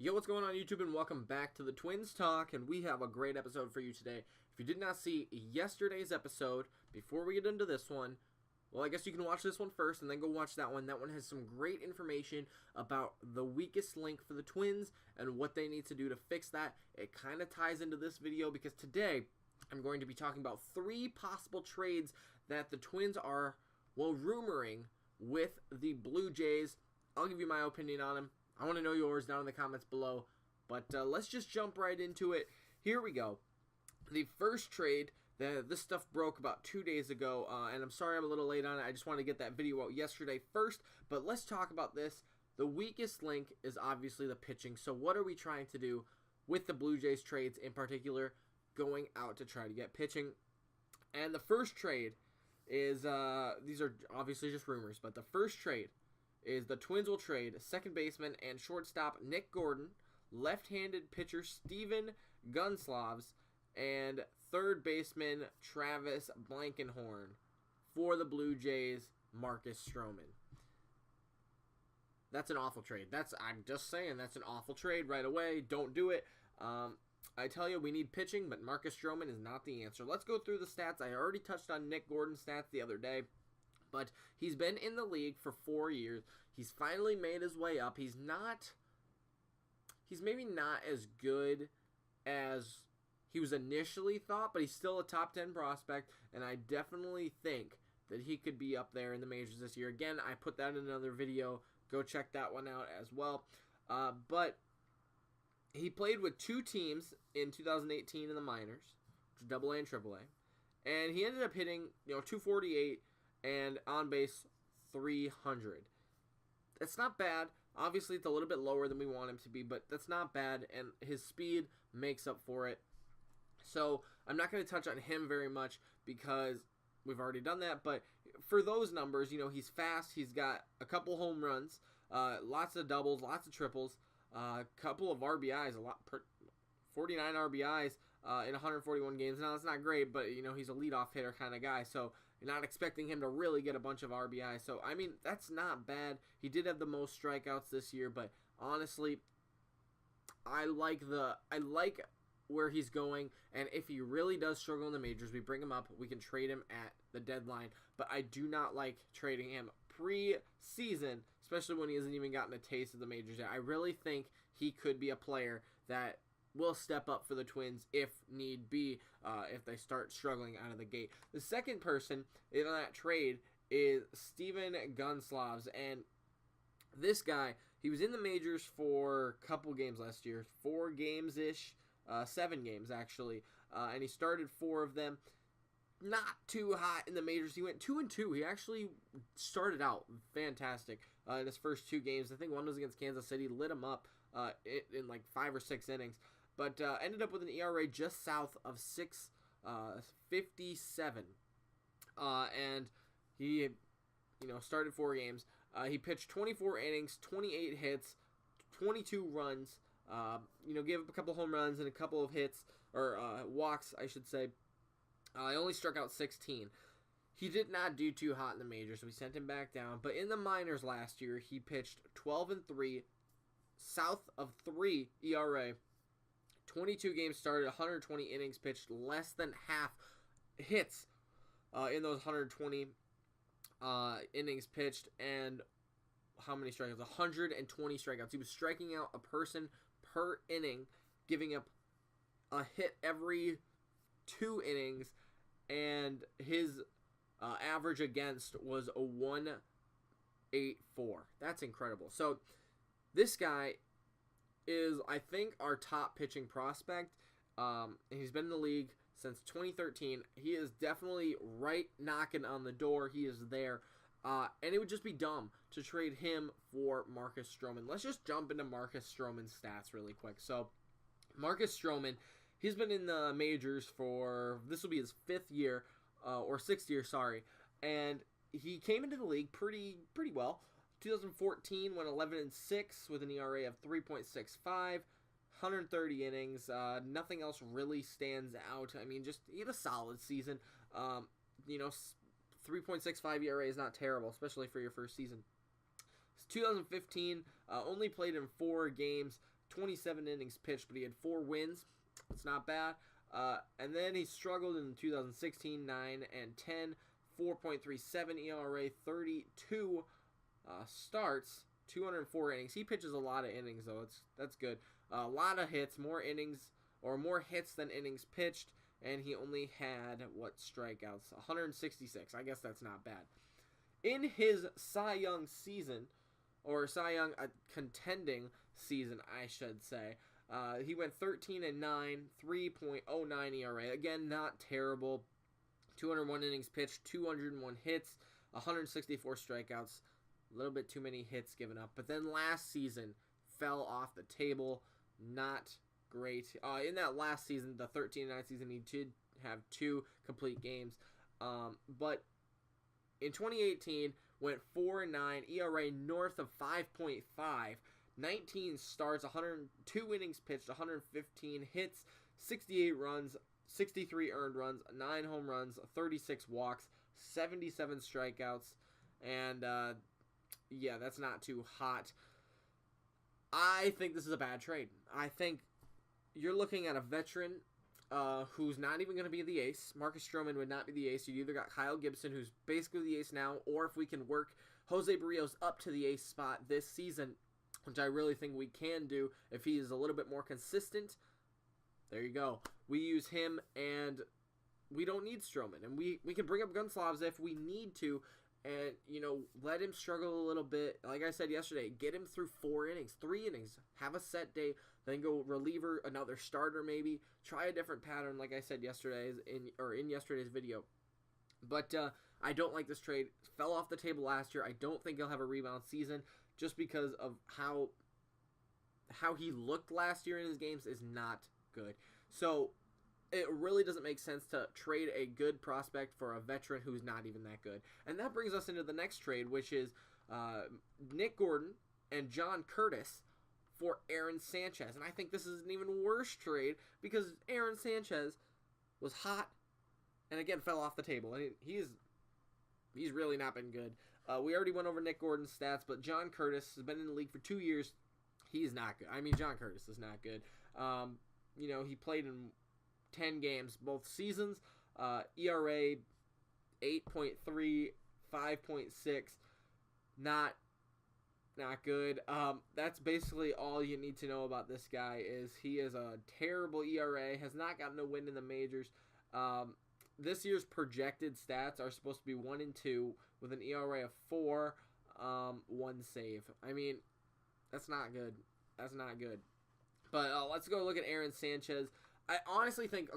Yo, what's going on YouTube, and welcome back to the Twins Talk, and we have a great episode for you today. If you did not see yesterday's episode, before we get into this one, well, I guess you can watch this one first and then go watch that one. That one has some great information about the weakest link for the Twins and what they need to do to fix that. It kind of ties into this video because today I'm going to be talking about 3 possible trades that the Twins are, well, rumoring with the Blue Jays. I'll give you my opinion on them. I want to know yours down in the comments below, but let's just jump right into it. Here we go. The first trade, this stuff broke about 2 days ago, and I'm sorry I'm a little late on it. I just wanted to get that video out yesterday first, but let's talk about this. The weakest link is obviously the pitching, so what are we trying to do with the Blue Jays trades in particular, going out to try to get pitching? And the first trade is, these are obviously just rumors, but the first trade is the Twins will trade second baseman and shortstop Nick Gordon, left-handed pitcher Steven Gunslaughs, and third baseman Travis Blankenhorn for the Blue Jays Marcus Stroman. That's an awful trade. I'm just saying, that's an awful trade right away. Don't do it. I tell you, we need pitching, but Marcus Stroman is not the answer. Let's go through the stats. I already touched on Nick Gordon's stats the other day, but he's been in the league for 4 years. He's finally made his way up. He's maybe not as good as he was initially thought, but he's still a top 10 prospect, and I definitely think that he could be up there in the majors this year. Again, I put that in another video. Go check that one out as well. But he played with 2 teams in 2018 in the minors, AA and AAA, and he ended up hitting 248 and on base 300. That's not bad. Obviously, it's a little bit lower than we want him to be, but that's not bad, and his speed makes up for it. So I'm not going to touch on him very much because we've already done that, but for those numbers, he's fast. He's got a couple home runs, lots of doubles, lots of triples, a couple of RBIs, 49 RBIs in 141 games. Now, that's not great, but, he's a leadoff hitter kind of guy, so you're not expecting him to really get a bunch of RBIs. So, I mean, that's not bad. He did have the most strikeouts this year, but honestly, I like where he's going, and if he really does struggle in the majors, we bring him up. We can trade him at the deadline, but I do not like trading him pre-season, especially when he hasn't even gotten a taste of the majors yet. I really think he could be a player that will step up for the Twins if need be, if they start struggling out of the gate. The second person in that trade is Steven Gunslaughs, and this guy, he was in the majors for a couple games last year, 4 games-ish, 7 games actually, and he started 4 of them. Not too hot in the majors. He went 2-2. He actually started out fantastic in his first 2 games. I think one was against Kansas City, lit him up in like 5 or 6 innings, but ended up with an ERA just south of 6.57, and he started 4 games. He pitched 24 innings, 28 hits, 22 runs. Gave up a couple home runs and a couple of hits, or walks, I should say. He only struck out 16. He did not do too hot in the majors, so we sent him back down. But in the minors last year, he pitched 12-3, south of 3 ERA, 22 games started, 120 innings pitched, less than half hits in those 120 innings pitched, and how many strikeouts? 120 strikeouts. He was striking out a person per inning, giving up a hit every 2 innings, and his average against was a 1.84. That's incredible. So this guy is, I think, our top pitching prospect. He's been in the league since 2013. He is definitely right knocking on the door. He is there. And it would just be dumb to trade him for Marcus Stroman. Let's just jump into Marcus Stroman's stats really quick. So, Marcus Stroman, he's been in the majors for, this will be his 5th year, or 6th year, sorry. And he came into the league pretty well. 2014 went 11-6 with an ERA of 3.65, 130 innings. Nothing else really stands out. I mean, he had a solid season. 3.65 ERA is not terrible, especially for your first season. 2015, only played in 4 games, 27 innings pitched, but he had 4 wins. It's not bad. And then he struggled in 2016, 9 and 10, 4.37 ERA, 32 starts, 204 innings. He pitches a lot of innings, though. That's good. A lot of hits, more hits than innings pitched, and he only had, strikeouts? 166. I guess that's not bad. In his Cy Young season, or Cy Young contending season, I should say, he went 13 and 9, 3.09 ERA. Again, not terrible. 201 innings pitched, 201 hits, 164 strikeouts. A little bit too many hits given up. But then last season fell off the table. Not great. In that last season, the 13-9 season, he did have 2 complete games. But in 2018, went 4-9, ERA north of 5.5, 19 starts, 102 innings pitched, 115 hits, 68 runs, 63 earned runs, 9 home runs, 36 walks, 77 strikeouts, and yeah, that's not too hot. I think this is a bad trade. I think you're looking at a veteran who's not even going to be the ace. Marcus Stroman would not be the ace. You either got Kyle Gibson, who's basically the ace now, or if we can work Jose Barrios up to the ace spot this season, which I really think we can do if he is a little bit more consistent, there you go. We use him, and we don't need Stroman. And we can bring up Gunslavs if we need to, and, let him struggle a little bit. Like I said yesterday, get him through 3 innings, have a set day, then go reliever, another starter maybe. Try a different pattern, like I said yesterday in yesterday's video. But I don't like this trade. Fell off the table last year. I don't think he'll have a rebound season just because of how he looked last year in his games is not good. So it really doesn't make sense to trade a good prospect for a veteran who's not even that good. And that brings us into the next trade, which is Nick Gordon and John Curtis for Aaron Sanchez. And I think this is an even worse trade because Aaron Sanchez was hot and again fell off the table. And he's really not been good. We already went over Nick Gordon's stats, but John Curtis has been in the league for 2 years. He's not good. I mean, John Curtis is not good. He played in 10 games both seasons. ERA 8.3, 5.6. Not good. That's basically all you need to know about this guy. Is he is a terrible ERA, has not gotten a win in the majors. This year's projected stats are supposed to be 1 and 2 with an ERA of 4, 1 save. I mean, that's not good. That's not good. But let's go look at Aaron Sanchez. I honestly think,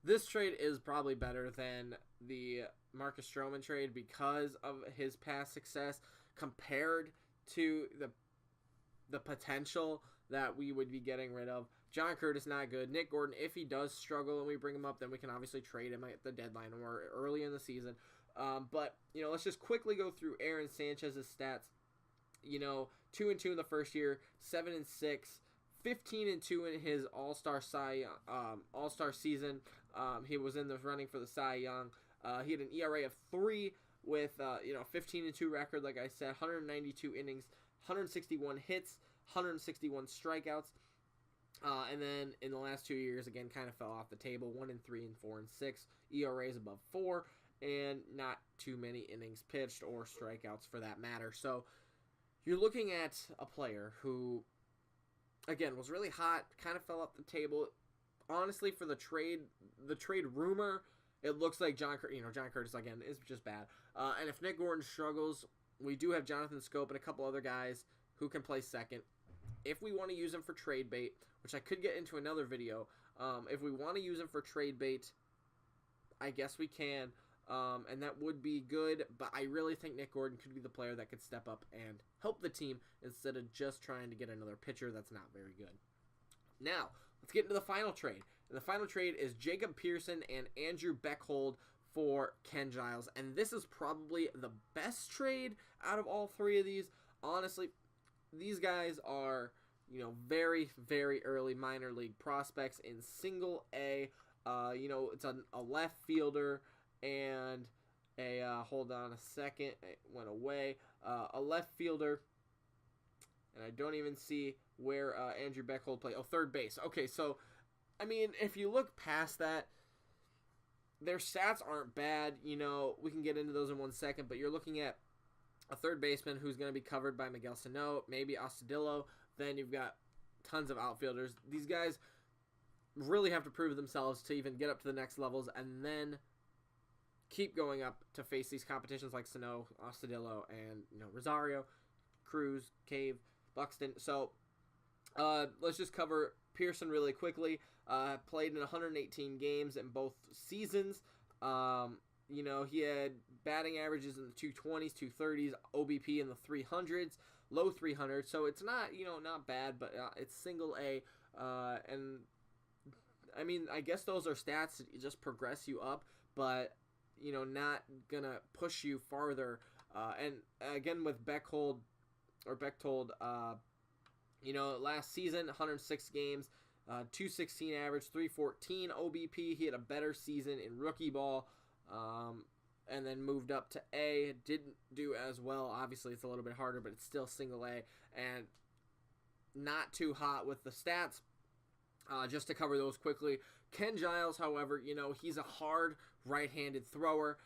this trade is probably better than the Marcus Stroman trade because of his past success compared to the potential that we would be getting rid of. John Curtis, not good. Nick Gordon, if he does struggle and we bring him up, then we can obviously trade him at the deadline or early in the season. But let's just quickly go through Aaron Sanchez's stats. 2 and 2 in the first year, 7 and 6, 15 and 2 in his All-Star season. He was in the running for the Cy Young. He had an ERA of 3 with 15 and 2 record, like I said, 192 innings, 161 hits, 161 strikeouts. And then in the last 2 years, again, kind of fell off the table. 1 and 3 and 4 and 6. ERAs above 4, and not too many innings pitched or strikeouts for that matter. So you're looking at a player who, again, was really hot, kind of fell off the table. Honestly, for the trade rumor, it looks like John Curtis, again, is just bad. And if Nick Gordon struggles, we do have Jonathan Scope and a couple other guys who can play second. If we want to use him for trade bait, which I could get into another video, if we want to use him for trade bait, I guess we can, and that would be good, but I really think Nick Gordon could be the player that could step up and help the team instead of just trying to get another pitcher that's not very good. Now, let's get into the final trade. And the final trade is Jacob Pearson and Andrew Beckhold for Ken Giles, and this is probably the best trade out of all 3 of these. Honestly, these guys are, very, very early minor league prospects in single A. It's a left fielder and hold on a second, it went away. A left fielder And I don't even see where Andrew Beckhold played. Oh, third base. Okay, so, I mean, if you look past that, their stats aren't bad. You know, we can get into those in 1 second, but you're looking at a third baseman who's going to be covered by Miguel Sano, maybe Astudillo. Then you've got tons of outfielders. These guys really have to prove themselves to even get up to the next levels and then keep going up to face these competitions like Sano, Astudillo, and Rosario, Cruz, Cave, Buxton. So let's just cover Pearson really quickly. Played in 118 games in both seasons. He had batting averages in the 220s, 230s, OBP in the 300s, low 300s. So it's not, not bad, but it's single A. And I mean, I guess those are stats that just progress you up, but, not going to push you farther. And again, with Bechtold, last season, 106 games, 216 average, 314 OBP. He had a better season in rookie ball, and then moved up to A. Didn't do as well. Obviously, it's a little bit harder, but it's still single A, and not too hot with the stats. Just to cover those quickly, Ken Giles, however, he's a hard right-handed thrower.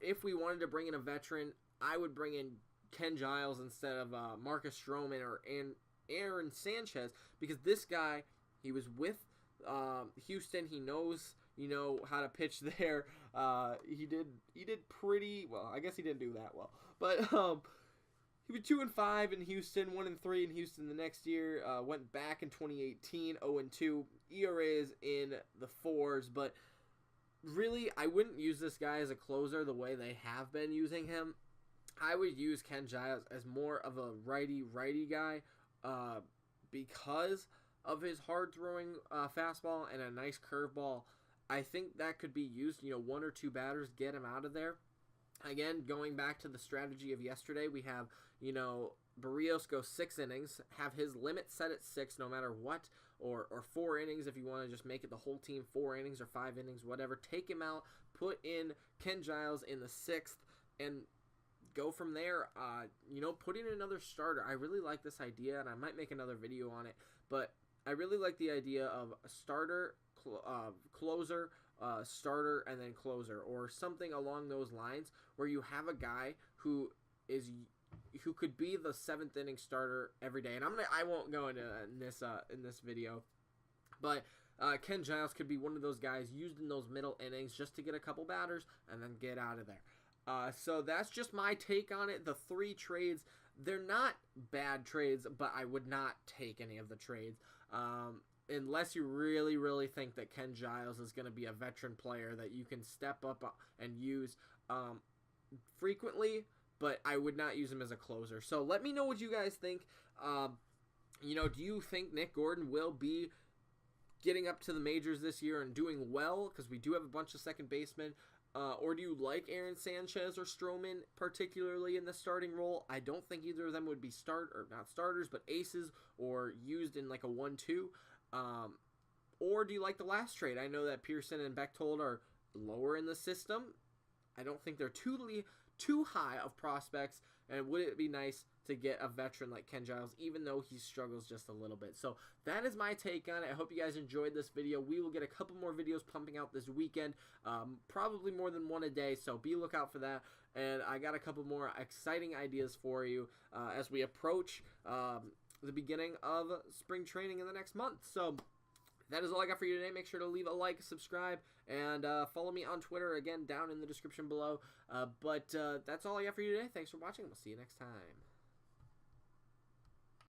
If we wanted to bring in a veteran, I would bring in Ken Giles instead of Marcus Stroman or Aaron Sanchez, because this guy, he was with Houston. He knows, how to pitch there. He did pretty well. I guess he didn't do that well, but he was 2-5 in Houston, 1-3 in Houston the next year. Went back in 2018, 0-2. ERAs in the 4s, but really, I wouldn't use this guy as a closer the way they have been using him. I would use Ken Giles as more of a righty guy, because of his hard-throwing fastball and a nice curveball. I think that could be used. 1 or 2 batters, get him out of there. Again, going back to the strategy of yesterday, we have, Barrios go 6 innings, have his limit set at 6 no matter what, or 4 innings if you want to just make it the whole team 4 innings or 5 innings, whatever. Take him out, put in Ken Giles in the 6th, and go from there. Put in another starter. I really like this idea, and I might make another video on it, but I really like the idea of a starter, closer, starter, and then closer, or something along those lines, where you have a guy who could be the 7th inning starter every day. And I won't go into in this video, but Ken Giles could be one of those guys used in those middle innings just to get a couple batters and then get out of there. So that's just my take on it. The 3 trades, they're not bad trades, but I would not take any of the trades. Unless you really, really think that Ken Giles is going to be a veteran player that you can step up and use frequently, but I would not use him as a closer. So let me know what you guys think. Do you think Nick Gordon will be getting up to the majors this year and doing well? Because we do have a bunch of second basemen. Or do you like Aaron Sanchez or Stroman, particularly in the starting role? I don't think either of them would be not starters, but aces, or used in like a 1-2. Or do you like the last trade? I know that Pearson and Bechtold are lower in the system. I don't think they're too high of prospects. And would it be nice to get a veteran like Ken Giles, even though he struggles just a little bit? So that is my take on it. I hope you guys enjoyed this video. We will get a couple more videos pumping out this weekend, probably more than one a day, so be lookout for that. And I got a couple more exciting ideas for you as we approach the beginning of spring training in the next month. So that is all I got for you today. Make sure to leave a like, subscribe, and follow me on Twitter, again, down in the description below. But that's all I got for you today. Thanks for watching. We'll see you next time.